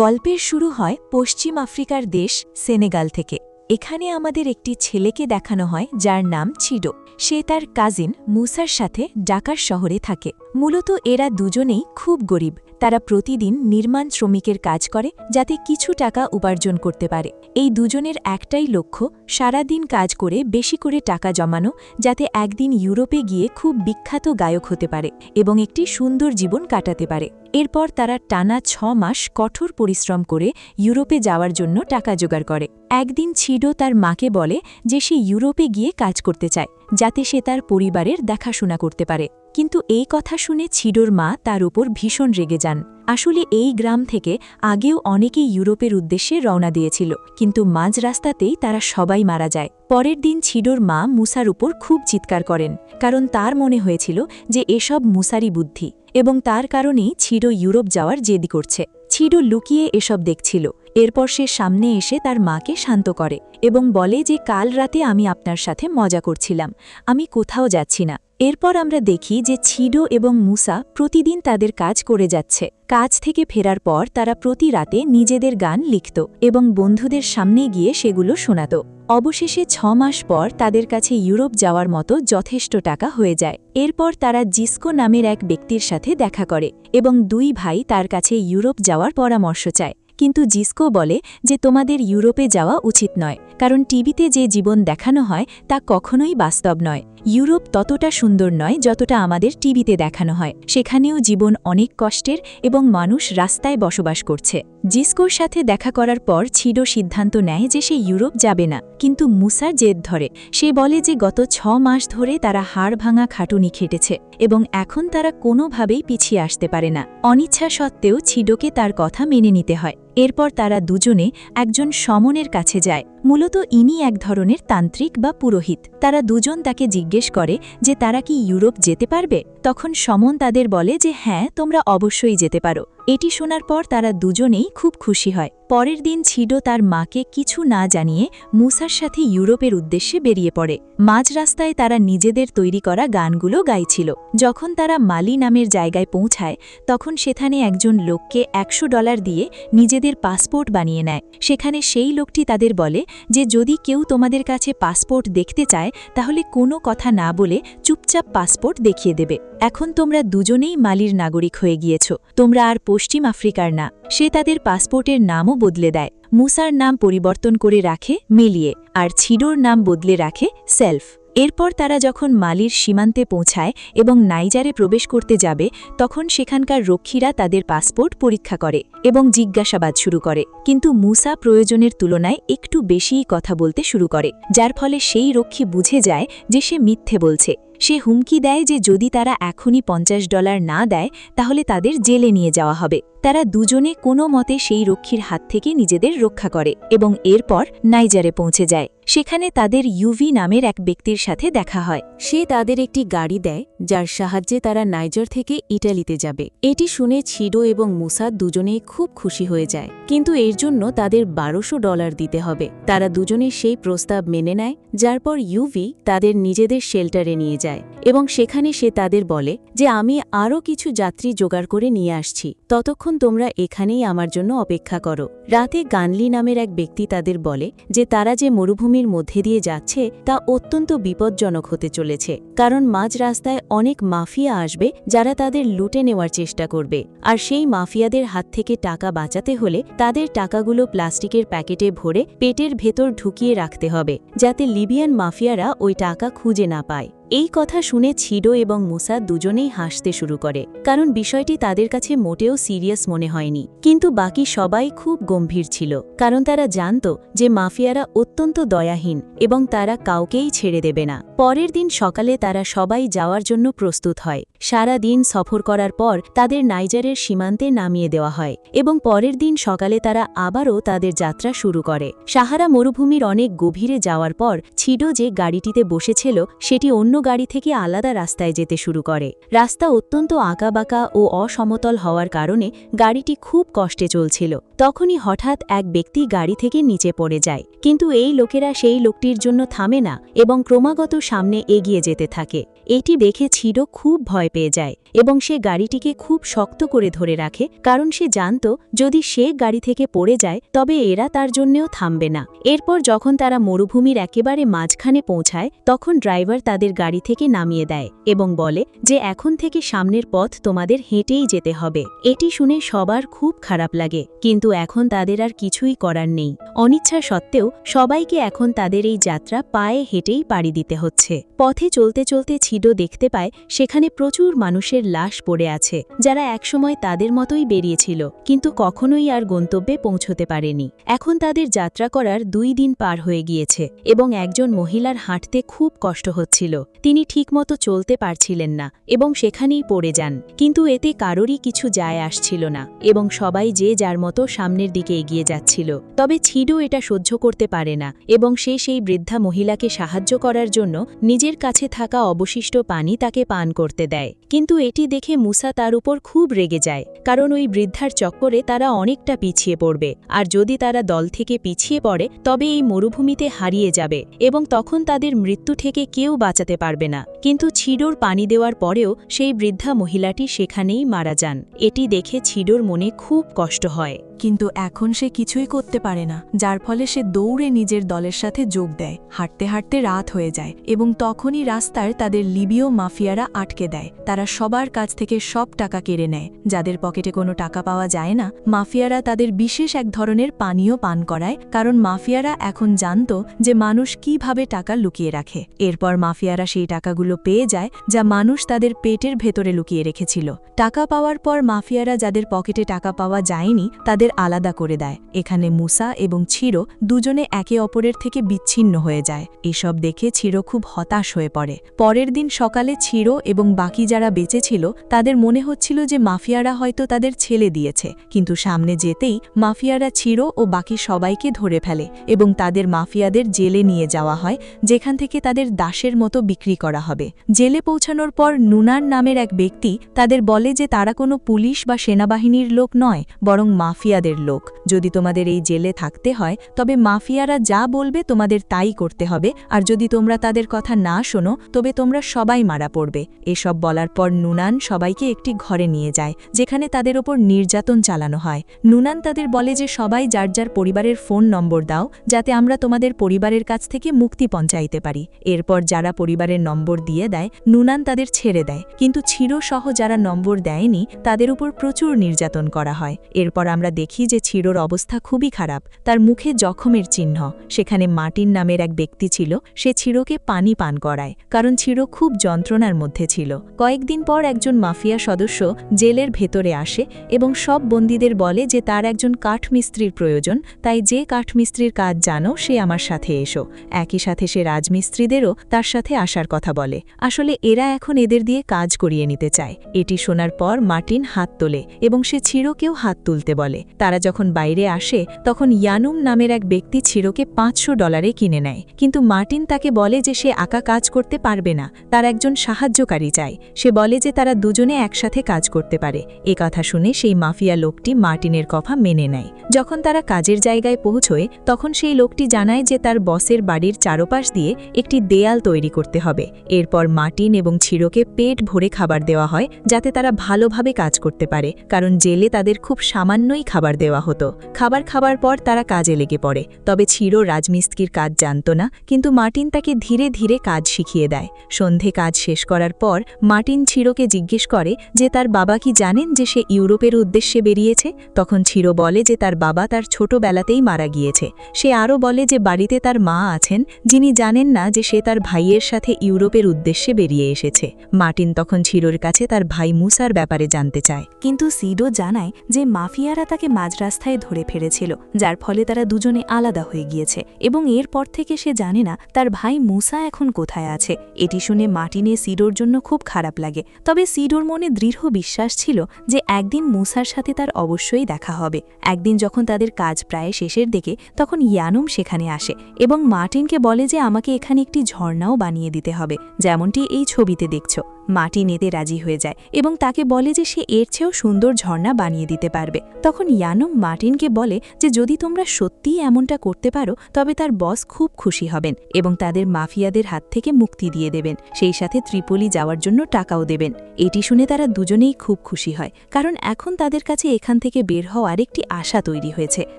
গল্পের শুরু হয় পশ্চিম আফ্রিকার দেশ সেনেগাল থেকে। এখানে আমাদের একটি ছেলেকে দেখানো হয় যার নাম চিডো। সে তার কাজিন মুসার সাথে ডাকার শহরে থাকে। মূলত এরা দুজনেই খুব গরিব। তারা প্রতিদিন নির্মাণ শ্রমিকের কাজ করে যাতে কিছু টাকা উপার্জন করতে পারে। এই দুজনের একটাই লক্ষ্য, সারাদিন কাজ করে বেশি করে টাকা জমানো, যাতে একদিন ইউরোপে গিয়ে খুব বিখ্যাত গায়ক হতে পারে এবং একটি সুন্দর জীবন কাটাতে পারে। এরপর তারা টানা 6 মাস কঠোর পরিশ্রম করে ইউরোপে যাওয়ার জন্য টাকা জোগাড় করে। একদিন চিডো তার মাকে বলে যে সে ইউরোপে গিয়ে কাজ করতে চায়, যাতে সে তার পরিবারের দেখাশোনা করতে পারে। কিন্তু এই কথা শুনে চিডোর মা তার উপর ভীষণ রেগে যান। আসলে এই গ্রাম থেকে আগেও অনেকেই ইউরোপের উদ্দেশ্যে রওনা দিয়েছিল, কিন্তু মাঝ রাস্তাতেই তারা সবাই মারা যায়। পরের দিন চিডোর মা মুসার উপর খুব চিৎকার করেন, কারণ তার মনে হয়েছিল যে এসব মুসারি বুদ্ধি এবং তার কারণেই চিডো ইউরোপ যাওয়ার জেদি করছে। চিডো লুকিয়ে এসব দেখছিল। এরপর সে সামনে এসে তার মাকে শান্ত করে এবং বলে যে কাল রাতে আমি আপনার সাথে মজা করছিলাম, আমি কোথাও যাচ্ছি না। এরপর আমরা দেখি যে চিডো এবং মুসা প্রতিদিন তাদের কাজ করে যাচ্ছে। কাজ থেকে ফেরার পর তারা প্রতি রাতে নিজেদের গান লিখত এবং বন্ধুদের সামনে গিয়ে সেগুলো শোনাত। অবশেষে 6 মাস পর তাদের কাছে ইউরোপ যাওয়ার মতো যথেষ্ট টাকা হয়ে যায়। এরপর তারা জিস্কো নামের এক ব্যক্তির সাথে দেখা করে এবং দুই ভাই তার কাছে ইউরোপ যাওয়ার পরামর্শ চায়। কিন্তু জিস্কো বলে যে তোমাদের ইউরোপে যাওয়া উচিত নয়, কারণ টিভিতে যে জীবন দেখানো হয় তা কখনোই বাস্তব নয়। ইউরোপ ততটা সুন্দর নয় যতটা আমাদের টিভিতে দেখানো হয়। সেখানেও জীবন অনেক কষ্টের এবং মানুষ রাস্তায় বসবাস করছে। জিস্কোর সাথে দেখা করার পর চিডো সিদ্ধান্ত নেয় যে সে ইউরোপ যাবে না, কিন্তু মুসার জেদ ধরে। সে বলে যে গত 6 মাস ধরে তারা হাড় ভাঙা খাটুনি খেটেছে এবং এখন তারা কোনোভাবেই পিছিয়ে আসতে পারে না। অনিচ্ছা সত্ত্বেও চিডোকে তার কথা মেনে নিতে হয়। এরপর তারা দুজনে একজন শমনের কাছে যায়। মূলত ইনি এক ধরনের তান্ত্রিক বা পুরোহিত। তারা দুজন তাকে জিজ্ঞেস করে যে তারা কি ইউরোপ যেতে পারবে। তখন শমন তাদের বলে যে হ্যাঁ, তোমরা অবশ্যই যেতে পারো। এটি শোনার পর তারা দুজনেই খুব খুশি হয়। পরের দিন চিডো তার মাকে কিছু না জানিয়ে মুসার সাথে ইউরোপের উদ্দেশ্যে বেরিয়ে পড়ে। মাঝ রাস্তায় তারা নিজেদের তৈরি করা গানগুলো গাইছিল। যখন তারা মালি নামের জায়গায় পৌঁছায়, তখন সেখানে একজন লোককে $100 দিয়ে নিজেদের পাসপোর্ট বানিয়ে নেয়। সেখানে সেই লোকটি তাদের বলে যে যদি কেউ তোমাদের কাছে পাসপোর্ট দেখতে চায় তাহলে কোনো কথা না বলে চুপচাপ পাসপোর্ট দেখিয়ে দেবে। এখন তোমরা দুজনেই মালির নাগরিক হয়ে গিয়েছ, তোমরা আর পশ্চিম আফ্রিকার না। সে তাদের পাসপোর্টের নামও বদলে দেয়। মুসার নাম পরিবর্তন করে রাখে মেলিয়ে, আর চিডোর নাম বদলে রাখে সেলফ। এরপর তারা যখন মালির সীমান্তে পৌঁছায় এবং নাইজারে প্রবেশ করতে যাবে, তখন সেখানকার রক্ষীরা তাদের পাসপোর্ট পরীক্ষা করে এবং জিজ্ঞাসাবাদ শুরু করে। কিন্তু মুসা প্রয়োজনের তুলনায় একটু বেশিই কথা বলতে শুরু করে, যার ফলে সেই রক্ষী বুঝে যায় যে সে মিথ্যে বলছে। সে হুমকি দেয় যে যদি তারা এখনই $50 না দেয় তাহলে তাদের জেলে নিয়ে যাওয়া হবে। তারা দুজনে কোনো মতে সেই রক্ষীর হাত থেকে নিজেদের রক্ষা করে এবং এরপর নাইজারে পৌঁছে যায়। সেখানে তাদের ইউভি নামের এক ব্যক্তির সাথে দেখা হয়। সে তাদের একটি গাড়ি দেয় যার সাহায্যে তারা নাইজার থেকে ইটালিতে যাবে। এটি শুনে চিডো এবং মুসা দুজনেই খুব খুশি হয়ে যায়, কিন্তু এর জন্য তাদের $1200 দিতে হবে। তারা দুজনে সেই প্রস্তাব মেনে নেয়, যার পর ইউভি তাদের নিজেদের শেল্টারে নিয়ে যায় এবং সেখানে সে তাদের বলে যে আমি আরও কিছু যাত্রী জোগাড় করে নিয়ে আসছি, ততক্ষণ তোমরা এখানেই আমার জন্য অপেক্ষা করো। রাতে গানলি নামের এক ব্যক্তি তাদের বলে যে তারা যে মরুভূমির মধ্যে দিয়ে যাচ্ছে তা অত্যন্ত বিপজ্জনক হতে চলেছে, কারণ মাঝ রাস্তায় অনেক মাফিয়া আসবে যারা তাদের লুটে নেওয়ার চেষ্টা করবে। আর সেই মাফিয়াদের হাত থেকে টাকা বাঁচাতে হলে তাদের টাকাগুলো প্লাস্টিকের প্যাকেটে ভরে পেটের ভেতর ঢুকিয়ে রাখতে হবে, যাতে লিবিয়ান মাফিয়ারা ওই টাকা খুঁজে না পায়। এই কথা শুনে চিডো এবং মুসা দুজনেই হাসতে শুরু করে, কারণ বিষয়টি তাদের কাছে মোটেও সিরিয়াস মনে হয়নি। কিন্তু বাকি সবাই খুব গম্ভীর ছিল, কারণ তারা জানত যে মাফিয়ারা অত্যন্ত দয়াহীন এবং তারা কাউকেই ছেড়ে দেবে না। পরের দিন সকালে তারা সবাই যাওয়ার জন্য প্রস্তুত হয়। সারা দিন সফর করার পর তাদের নাইজারের সীমান্তে নামিয়ে দেওয়া হয় এবং পরের দিন সকালে তারা আবারও তাদের যাত্রা শুরু করে। সাহারা মরুভূমির অনেক গভীরে যাওয়ার পর চিডো যে গাড়িটিতে বসেছিল সেটি অন্য গাড়ি থেকে আলাদা রাস্তায় যেতে শুরু করে। রাস্তা অত্যন্ত আঁকাবাঁকা ও অসমতল হওয়ার কারণে গাড়িটি খুব কষ্টে চলছিল। তখনই হঠাৎ এক ব্যক্তি গাড়ি থেকে নিচে পড়ে যায়, কিন্তু এই লোকেরা সেই লোকটির জন্য থামে না এবং ক্রমাগত সামনে এগিয়ে যেতে থাকে। এটি দেখে চিডো খুব ভয় ভয় পেয়ে যায় এবং সে গাড়িটিকে খুব শক্ত করে ধরে রাখে, কারণ সে জানত যদি সে গাড়ি থেকে পড়ে যায় তবে এরা তার জন্যও থামবে না। এরপর যখন তারা মরুভূমির একেবারে মাঝখানে পৌঁছায় তখন ড্রাইভার তাদের গাড়ি থেকে নামিয়ে দেয় এবং বলে যে এখন থেকে সামনের পথ তোমাদের হেঁটেই যেতে হবে। এটি শুনে সবার খুব খারাপ লাগে, কিন্তু এখন তাদের আর কিছুই করার নেই। অনিচ্ছা সত্ত্বেও সবাইকে এখন তাদের এই যাত্রা পায়ে হেঁটেই পাড়ি দিতে হচ্ছে। পথে চলতে চলতে ছিডো দেখতে পায় সেখানে প্রচুর মানুষের লাশ পড়ে আছে, যারা একসময় তাদের মতোই বেরিয়েছিল কিন্তু কখনোই আর গন্তব্যে পৌঁছতে পারেনি। এখন তাদের যাত্রা করার 2 দিন পার হয়ে গিয়েছে এবং একজন মহিলার হাঁটতে খুব কষ্ট হচ্ছিল। তিনি ঠিকমতো চলতে পারছিলেন না এবং সেখানেই পড়ে যান, কিন্তু এতে কারোরই কিছু যায় আসছিল না এবং সবাই যে যার মতো সামনের দিকে এগিয়ে যাচ্ছিল। তবে ছিডো এটা সহ্য করতে পারে না এবং সে সেই বৃদ্ধা মহিলাকে সাহায্য করার জন্য নিজের কাছে থাকা অবশিষ্ট পানি তাকে পান করতে দেয়। কিন্তু এটি দেখে মুসা তার উপর খুব রেগে যায়, কারণ ওই বৃদ্ধার চক্করে তারা অনেকটা পিছিয়ে পড়বে, আর যদি তারা দল থেকে পিছিয়ে পড়ে তবে এই মরুভূমিতে হারিয়ে যাবে এবং তখন তাদের মৃত্যু থেকে কেউ বাঁচাতে পারবে না। কিন্তু ছিডোর পানি দেওয়ার পরেও সেই বৃদ্ধা মহিলাটি সেখানেই মারা যান। এটি দেখে ছিডোর মনে খুব কষ্ট হয়, কিন্তু এখন সে কিছুই করতে পারে না, যার ফলে সে দৌড়ে নিজের দলের সাথে যোগ দেয়। হাঁটতে হাঁটতে রাত হয়ে যায় এবং তখনই রাস্তার তাদের লিবীয় মাফিয়ারা আটকে দেয়। তারা সবার কাছ থেকে সব টাকা কেড়ে নেয়। যাদের পকেটে কোনো টাকা পাওয়া যায় না, মাফিয়ারা তাদের বিশেষ এক ধরনের পানীয় পান করায়, কারণ মাফিয়ারা এখন জানত যে মানুষ কিভাবে টাকা লুকিয়ে রাখে। এরপর মাফিয়ারা সেই টাকাগুলো পেয়ে যায় যা মানুষ তাদের পেটের ভেতরে লুকিয়ে রেখেছিল। টাকা পাওয়ার পর মাফিয়ারা যাদের পকেটে টাকা পাওয়া যায়নি তাদের আলাদা করে দেয়। এখানে মুসা এবং ছিডো দুজনে একে অপরের থেকে বিচ্ছিন্ন হয়ে যায়। এসব দেখে ছিডো খুব হতাশ হয়ে পড়ে। পরের দিন সকালে ছিডো এবং বাকি যারা বেঁচে ছিল তাদের মনে হচ্ছিল যে মাফিয়ারা হয়তো তাদের ছেলে দিয়েছে, কিন্তু সামনে যেতেই মাফিয়ারা ছিডো ও বাকি সবাইকে ধরে ফেলে এবং তাদের মাফিয়াদের জেলে নিয়ে যাওয়া হয়, যেখান থেকে তাদের দাসের মতো বিক্রি করা হবে। জেলে পৌঁছানোর পর নুনান নামের এক ব্যক্তি তাদের বলে যে তারা কোনো পুলিশ বা সেনাবাহিনীর লোক নয়, বরং মাফিয়াদের লোক। যদি তোমাদের এই জেলে থাকতে হয় তবে মাফিয়ারা যা বলবে তোমাদের তাই করতে হবে, আর যদি তোমরা তাদের কথা না শোনো তবে তোমরা সবাই মারা পড়বে। এসব বলার পর নুনান সবাইকে একটি ঘরে নিয়ে যায়, যেখানে তাদের ওপর নির্যাতন চালানো হয়। নুনান তাদের বলে যে সবাই যার যার পরিবারের ফোন নম্বর দাও, যাতে আমরা তোমাদের পরিবারের কাছ থেকে মুক্তি পৌঁছাইতে পারি। এরপর যারা পরিবারের নম্বর দিয়ে দেয় নুনান তাদের ছেড়ে দেয়, কিন্তু ছিডো সহ যারা নম্বর দেয়নি তাদের উপর প্রচুর নির্যাতন করা হয়। এরপর আমরা দেখি যে ছিডোর অবস্থা খুবই খারাপ, তার মুখে জখমের চিহ্ন। সেখানে মার্টিন নামের এক ব্যক্তি ছিল, সে ছিডোকে পানি পান করায়, কারণ ছিডো খুব যন্ত্রণার মধ্যে ছিল। কয়েকদিন পর একজন মাফিয়া সদস্য জেলের ভেতরে আসে এবং সব বন্দীদের বলে যে তার একজন কাঠমিস্ত্রির প্রয়োজন, তাই যে কাঠমিস্ত্রির কাজ জানো সে আমার সাথে এসো। একই সাথে সে রাজমিস্ত্রিদেরও তার সাথে আসার কথা বলে। আসলে এরা এখন এদের দিয়ে কাজ করিয়ে নিতে চায়। এটি শোনার পর মার্টিন হাত তোলে এবং সে ছিডোকেও হাত তুলতে বলে। তারা যখন বাইরে আসে তখন ইয়ানুম নামের এক ব্যক্তি ছিডোকে $500 কিনে নেয়, কিন্তু মার্টিন তাকে বলে যে সে একা কাজ করতে পারবে না, তার একজন সাহায্যকারী চায়। সে বলে যে তারা দুজনে একসাথে কাজ করতে পারে। এ কথা শুনে সেই মাফিয়া লোকটি মার্টিনের কথা মেনে নেয়। যখন তারা কাজের জায়গায় পৌঁছয় তখন সেই লোকটি জানায় যে তার বসের বাড়ির চারপাশ দিয়ে একটি দেয়াল তৈরি করতে হবে। এরপর মার্টিন এবং ছিডোকে পেট ভরে খাবার দেওয়া হয়, যাতে তারা ভালোভাবে কাজ করতে পারে, কারণ জেলে তাদের খুব সামান্যই খাবার দেওয়া হতো। খাবার খাবার পর তারা কাজে লেগে পড়ে। তবে ছিডো রাজমিস্ত্রির কাজ জানত না, কিন্তু মার্টিন তাকে ধীরে ধীরে কাজ শিখিয়ে দেয়। সন্ধে কাজ শেষ করার পর মার্টিন ছিডোকে জিজ্ঞেস করে যে তার বাবা কি জানেন যে সে ইউরোপের উদ্দেশ্যে বেরিয়েছে। তখন ছিডো বলে যে তার বাবা তার ছোটবেলাতেই মারা গিয়েছে। সে আরও বলে যে বাড়িতে তার মা আছেন, যিনি জানেন না যে সে তার ভাইয়ের সাথে ইউরোপের উদ্দেশ্যে বেরিয়ে এসেছে। মার্টিন তখন ছিডোর কাছে তার ভাই মুসার ব্যাপারে জানতে চায়, কিন্তু সিডো জানায় যে মাফিয়ারা তাকে মাঝ রাস্তায় ধরে ফেলেছিল, যার ফলে তারা দুজনে আলাদা হয়ে গিয়েছে এবং এরপর থেকে সে জানে না তার ভাই মুসা এখন কোথায় আছে। এটি শুনে মার্টিনের সিডোর জন্য খুব খারাপ লাগে। তবে সিডোর মনে দৃঢ় বিশ্বাস ছিল যে একদিন মুসার সাথে তার অবশ্যই দেখা হবে। একদিন যখন তাদের কাজ প্রায় শেষের দিকে তখন ইয়ানুম সেখানে আসে এবং মার্টিনকে বলে যে আমাকে এখানে একটি ঝর্ণাও বানিয়ে দিতে হবে, যেমনটি এই ছবিতে দেখছো। মার্টিন এতে রাজি হয়ে যায় এবং তাকে বলে যে সে এর চেয়েও সুন্দর ঝর্ণা বানিয়ে দিতে পারবে। তখন ইয়ানুম মার্টিনকে বলে যে যদি তোমরা সত্যিই এমনটা করতে পারো তবে তার বস খুব খুশি হবেন এবং তাদের মাফিয়াদের হাত থেকে মুক্তি দিয়ে দেবেন, সেই সাথে ত্রিপোলি যাওয়ার জন্য টাকাও দেবেন। এটি শুনে তারা দুজনেই খুব খুশি হয়, কারণ এখন তাদের কাছে এখান থেকে বের হওয়ার একটি আশা তৈরি হয়েছে।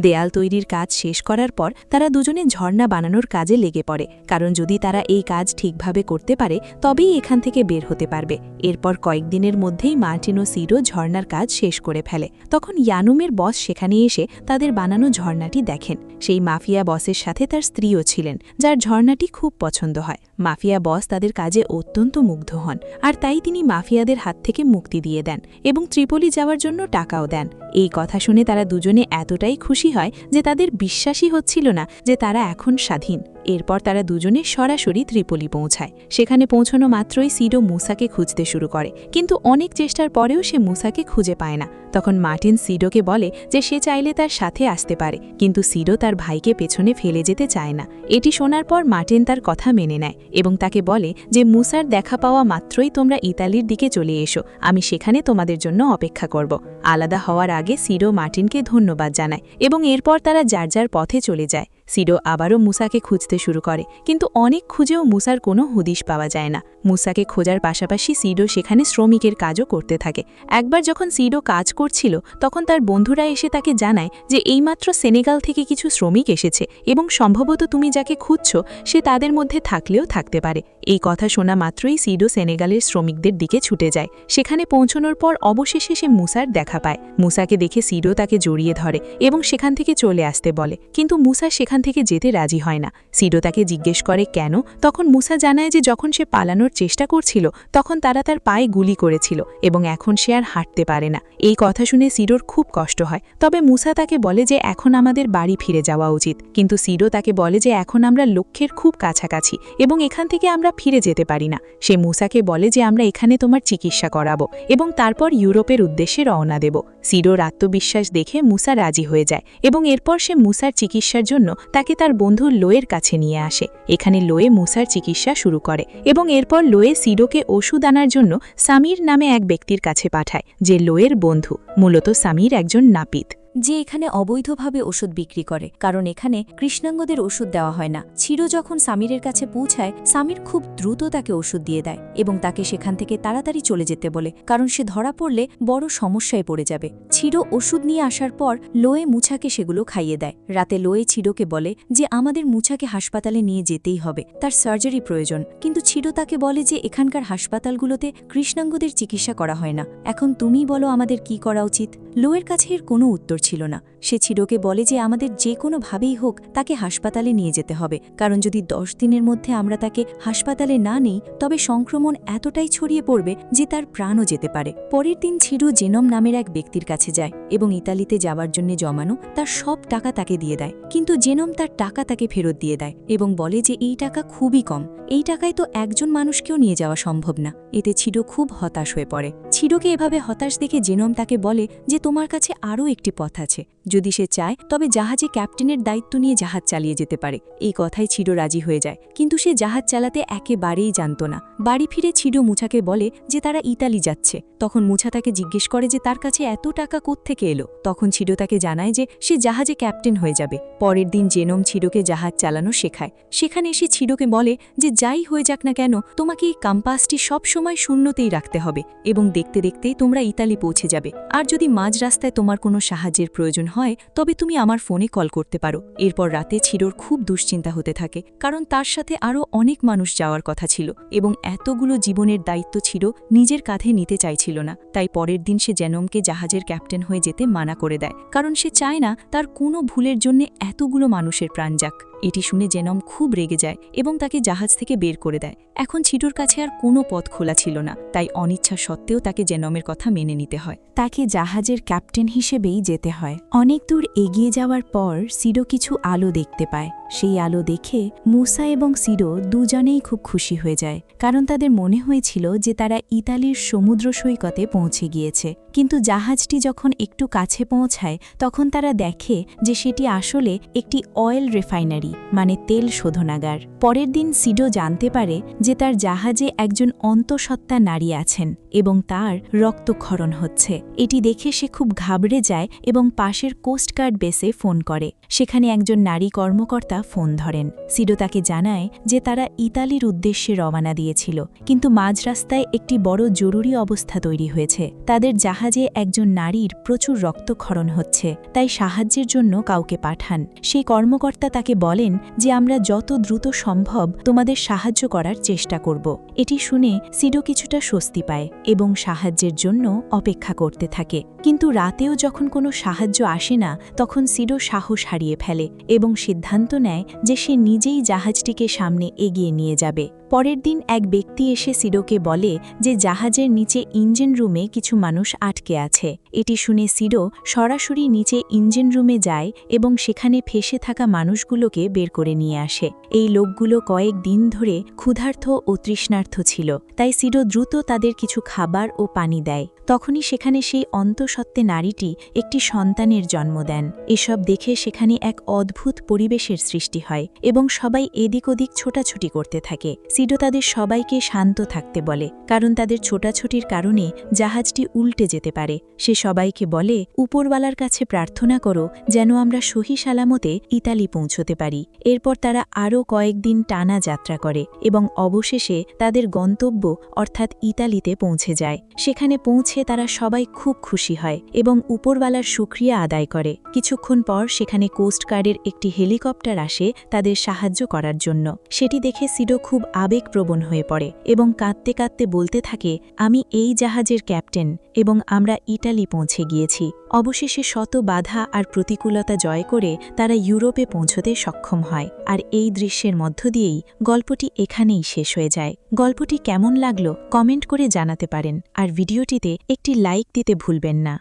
দেয়াল তৈরির কাজ শেষ করার পর তারা দুজনে ঝর্ণা বানানোর কাজে লেগে পড়ে, কারণ যদি তারা এই কাজ ঠিকভাবে করতে পারে তবেই এখান থেকে বের হতে পারবে। এরপর কয়েকদিনের মধ্যেই মার্টিন ও সিডো ঝর্ণার কাজ শেষ করে ফেলে। তখন ইয়ানুমের বস সেখানে এসে তাদের বানানো ঝর্ণাটি দেখেন। সেই মাফিয়া বসের সাথে তার স্ত্রীও ছিলেন, যার ঝর্ণাটি খুব পছন্দ হয়। মাফিয়া বস তাদের কাজে অত্যন্ত মুগ্ধ হন, আর তাই তিনি মাফিয়াদের হাত থেকে মুক্তি দিয়ে দেন এবং ত্রিপোলি যাওয়ার জন্য টাকাও দেন। এই কথা শুনে তারা দুজনে এতটাই খুশি হয় যে তাদের বিশ্বাসই হচ্ছিল না যে তারা এখন স্বাধীন। এরপর তারা দুজনে সরাসরি ত্রিপোলি পৌঁছায়। সেখানে পৌঁছানো মাত্রই সিডো মুসাকে খুঁজতে শুরু করে, কিন্তু অনেক চেষ্টার পরেও সে মুসাকে খুঁজে পায় না। তখন মার্টিন সিডোকে বলে যে সে চাইলে তার সাথে আসতে পারে, কিন্তু সিডো তার ভাইকে পেছনে ফেলে যেতে চায় না। এটি শোনার পর মার্টিন তার কথা মেনে নেয় এবং তাকে বলে যে মুসার দেখা পাওয়া মাত্রই তোমরা ইতালির দিকে চলে এসো, আমি সেখানে তোমাদের জন্য অপেক্ষা করব। আলাদা হওয়ার আগে সিডো মার্টিনকে ধন্যবাদ জানায় এবং এরপর তারা যার যার পথে চলে যায়। সিডো আবারও মুসাকে খুঁজতে শুরু করে, কিন্তু অনেক খুঁজেও মুসার কোনো হদিশ পাওয়া যায় না। মুসাকে খোঁজার পাশাপাশি সিডো সেখানে শ্রমিকের কাজও করতে থাকে। একবার যখন সিডো কাজ করছিল তখন তার বন্ধুরা এসে তাকে জানায় যে এইমাত্র সেনেগাল থেকে কিছু শ্রমিক এসেছে এবং সম্ভবত তুমি যাকে খুঁজছ সে তাদের মধ্যে থাকলেও থাকতে পারে। এই কথা শোনা মাত্রই সিডো সেনেগালের শ্রমিকদের দিকে ছুটে যায়। সেখানে পৌঁছানোর পর অবশেষে সে মুসার দেখা পায়। মুসাকে দেখে সিডো তাকে জড়িয়ে ধরে এবং সেখান থেকে চলে আসতে বলে, কিন্তু মুসা সেখান থেকে যেতে রাজি হয় না। সিডো তাকে জিজ্ঞেস করে কেন। তখন মুসা জানায় যে যখন সে পালানোর চেষ্টা করছিল তখন তারা তার পায়ে গুলি করেছিল এবং এখন সে আর হাঁটতে পারে না। এই কথা শুনে সিডোর খুব কষ্ট হয়। তবে মুসা তাকে বলে যে এখন আমাদের বাড়ি ফিরে যাওয়া উচিত, কিন্তু সিডো তাকে বলে যে এখন আমরা লক্ষ্যের খুব কাছাকাছি এবং এখান থেকে আমরা ফিরে যেতে পারি না। সে মুসাকে বলে যে আমরা এখানে তোমার চিকিৎসা করাবো এবং তারপর ইউরোপের উদ্দেশ্যে রওনা দেব। সিডোর আত্মবিশ্বাস দেখে মুসা রাজি হয়ে যায় এবং এরপর সে মুসার চিকিৎসার জন্য তাকে তার বন্ধু লোয়ের কাছে নিয়ে আসে। এখানে লোয়ে মুসার চিকিৎসা শুরু করে এবং এরপর লোয়ে সিডোকে ওষুধ আনার জন্য সামির নামে এক ব্যক্তির কাছে পাঠায়, যে লোয়ের বন্ধু। মূলত সামির একজন নাপিত, যে এখানে অবৈধভাবে ওষুধ বিক্রি করে, কারণ এখানে কৃষ্ণাঙ্গদের ওষুধ দেওয়া হয় না। চিরো যখন সামিরের কাছে পৌঁছায় সামির খুব দ্রুত তাকে ওষুধ দিয়ে দেয় এবং তাকে সেখান থেকে তাড়াতাড়ি চলে যেতে বলে, কারণ সে ধরা পড়লে বড় সমস্যায় পড়ে যাবে। চিরো ওষুধ নিয়ে আসার পর লোয়ে মুছাকে সেগুলো খাইয়ে দেয়। রাতে লোয়ে চিরোকে বলে যে আমাদের মুছাকে হাসপাতালে নিয়ে যেতেই হবে, তার সার্জারি প্রয়োজন। কিন্তু চিরো তাকে বলে যে এখানকার হাসপাতালগুলোতে কৃষ্ণাঙ্গদের চিকিৎসা করা হয় না, এখন তুমি বলো আমাদের কি করা উচিত। লোয়ের কাছে এর কোনো উত্তর ছিল না। সে চিরোকে বলে যে আমাদের যে কোনোভাবেই হোক তাকে হাসপাতালে নিয়ে যেতে হবে, কারণ যদি 10 দিনের মধ্যে আমরা তাকে হাসপাতালে না নেই তবে সংক্রমণ এতটাই ছড়িয়ে পড়বে যে তার প্রাণও যেতে পারে। পরের দিন চিরো জেনম নামের এক ব্যক্তির কাছে যায় এবং ইতালিতে যাওয়ার জন্য জমানো তার সব টাকা তাকে দিয়ে দেয়, কিন্তু জেনম তার টাকা তাকে ফেরত দিয়ে দেয় এবং বলে যে এই টাকা খুবই কম, এই টাকায় তো একজন মানুষকেও নিয়ে যাওয়া সম্ভব না। এতে চিরো খুব হতাশ হয়ে পড়ে। চিরোকে এভাবে হতাশ দেখে জেনম তাকে বলে যে তোমার কাছে আরও একটি পথ আছে, যদি সে চায় তবে জাহাজে ক্যাপ্টেনের দায়িত্ব নিয়ে জাহাজ চালিয়ে যেতে পারে। এই কথায় চিরো রাজি হয়ে যায়, কিন্তু সে জাহাজ চালাতে একেবারেই জানত না। বাড়ি ফিরে চিরো মুছাকে বলে যে তারা ইতালি যাচ্ছে। তখন মুছা তাকে জিজ্ঞেস করে যে তার কাছে এত টাকা কোত্থেকে এলো। তখন চিরো তাকে জানায় যে সে জাহাজে ক্যাপ্টেন হয়ে যাবে। পরের দিন জেনম চিরোকে জাহাজ চালানো শেখায়। সেখানে এসে চিরোকে বলে যে যাই হয়ে যাক না কেন তোমাকে এই কম্পাসটি সবসময় শূন্যতেই রাখতে হবে এবং দেখতে দেখতেই তোমরা ইতালি পৌঁছে যাবে। আর যদি মাঝ রাস্তায় তোমার কোনো সাহায্যের প্রয়োজন হয় তবে তুমি আমার ফোনে কল করতে পারো। এরপর রাতে চিরোর খুব দুশ্চিন্তা হতে থাকে, কারণ তার সাথে আরও অনেক মানুষ যাওয়ার কথা ছিল এবং এতগুলো জীবনের দায়িত্ব চিরো নিজের কাঁধে নিতে চাইছিল না। তাই পরের দিন সে জেনমকে জাহাজের ক্যাপ্টেন হয়ে যেতে মানা করে দেয়, কারণ সে চায় না তার কোনো ভুলের জন্য এতগুলো মানুষের প্রাণ যাক। এটি শুনে জেনম খুব রেগে যায় এবং তাকে জাহাজ থেকে বের করে দেয়। এখন চিরোর কাছে আর কোনো পথ খোলা ছিল না, তাই অনিচ্ছা সত্ত্বেও তাকে জেনমের কথা মেনে নিতে হয়। তাকে জাহাজের ক্যাপ্টেন হিসেবেই যেতে হয়। অনেক দূর এগিয়ে যাওয়ার পর সিডো কিছু আলো দেখতে পায়। সেই আলো দেখে মুসা এবং সিডো দুজনেই খুব খুশি হয়ে যায়, কারণ তাদের মনে হয়েছিল যে তারা ইতালির সমুদ্র সৈকতে পৌঁছে গিয়েছে। কিন্তু জাহাজটি যখন একটু কাছে পৌঁছায় তখন তারা দেখে যে সেটি আসলে একটি অয়েল রিফাইনারি, মানে তেল শোধনাগার। পরের দিন সিডো জানতে পারে যে তার জাহাজে একজন অন্তঃসত্ত্বা নারী আছেন এবং তার রক্তক্ষরণ হচ্ছে। এটি দেখে সে খুব ঘাবড়ে যায় এবং পাশের কোস্টগার্ড বেসে ফোন করে। সেখানে একজন নারী কর্মকর্তা ফোন ধরেন। সিডো তাকে জানায় যে তারা ইতালির উদ্দেশ্যে রওনা দিয়েছিল, কিন্তু মাঝ রাস্তায় একটি বড় জরুরি অবস্থা তৈরি হয়েছে। তাদের জাহাজে একজন নারীর প্রচুর রক্তক্ষরণ হচ্ছে, তাই সাহায্যের জন্য কাউকে পাঠান। সেই কর্মকর্তা তাকে বলেন যে আমরা যত দ্রুত সম্ভব তোমাদের সাহায্য করার চেষ্টা করব। এটি শুনে সিডো কিছুটা স্বস্তি পায় এবং সাহায্যের জন্য অপেক্ষা করতে থাকে। কিন্তু রাতেও যখন কোনো সাহায্য আসে না, তখন সিডো সাহস হারিয়ে ফেলে এবং সিদ্ধান্ত নেয় যে সে নিজেই জাহাজটিকে সামনে এগিয়ে নিয়ে যাবে। পরের দিন এক ব্যক্তি এসে সিডোকে বলে যে জাহাজের নিচে ইঞ্জিন রুমে কিছু মানুষ আটকে আছে। এটি শুনে সিডো সরাসরি নিচে ইঞ্জিন রুমে যায় এবং সেখানে ফেসে থাকা মানুষগুলোকে বের করে নিয়ে আসে। এই লোকগুলো কয়েক দিন ধরে ক্ষুধার্ত ও তৃষ্ণার্ত ছিল, তাই সিডো দ্রুত তাদের কিছু খাবার ও পানি দেয়। তখনই সেখানে সেই অন্তঃসত্ত্বা নারীটি একটি সন্তানের জন্ম দেন। এসব দেখে সেখানে এক অদ্ভুত পরিবেশের সৃষ্টি হয় এবং সবাই এদিক ওদিক ছোটাছুটি করতে থাকে। সিডো তাদের সবাইকে শান্ত থাকতে বলে, কারণ তাদের ছোটাছুটির কারণে জাহাজটি উল্টে যেতে পারে। সে সবাইকে বলে উপরওয়ালার কাছে প্রার্থনা করো যেন আমরা সহি সালামতে ইতালি পৌঁছতে পারি। এরপর তারা আরও কয়েকদিন টানা যাত্রা করে এবং অবশেষে তাদের গন্তব্য অর্থাৎ ইতালিতে পৌঁছে যায়। সেখানে পৌঁছে তারা সবাই খুব খুশি হয় এবং উপরওয়ালার শুকরিয়া আদায় করে। কিছুক্ষণ পর সেখানে কোস্টগার্ডের একটি হেলিকপ্টার আসে তাদের সাহায্য করার জন্য। সেটি দেখে সিডো খুব আবেগপ্রবণ হয়ে পড়ে এবং কাঁদতে কাঁদতে বলতে থাকে, আমি এই জাহাজের ক্যাপ্টেন এবং আমরা ইটালি পৌঁছে গিয়েছি। অবশেষে শত বাধা আর প্রতিকূলতা জয় করে তারা ইউরোপে পৌঁছতে সক্ষম হয়। আর এই দৃশ্যের মধ্য দিয়েই গল্পটি এখানেই শেষ হয়ে যায়। গল্পটি কেমন লাগলো কমেন্ট করে জানাতে পারেন, আর ভিডিওটিতে একটি লাইক দিতে ভুলবেন না।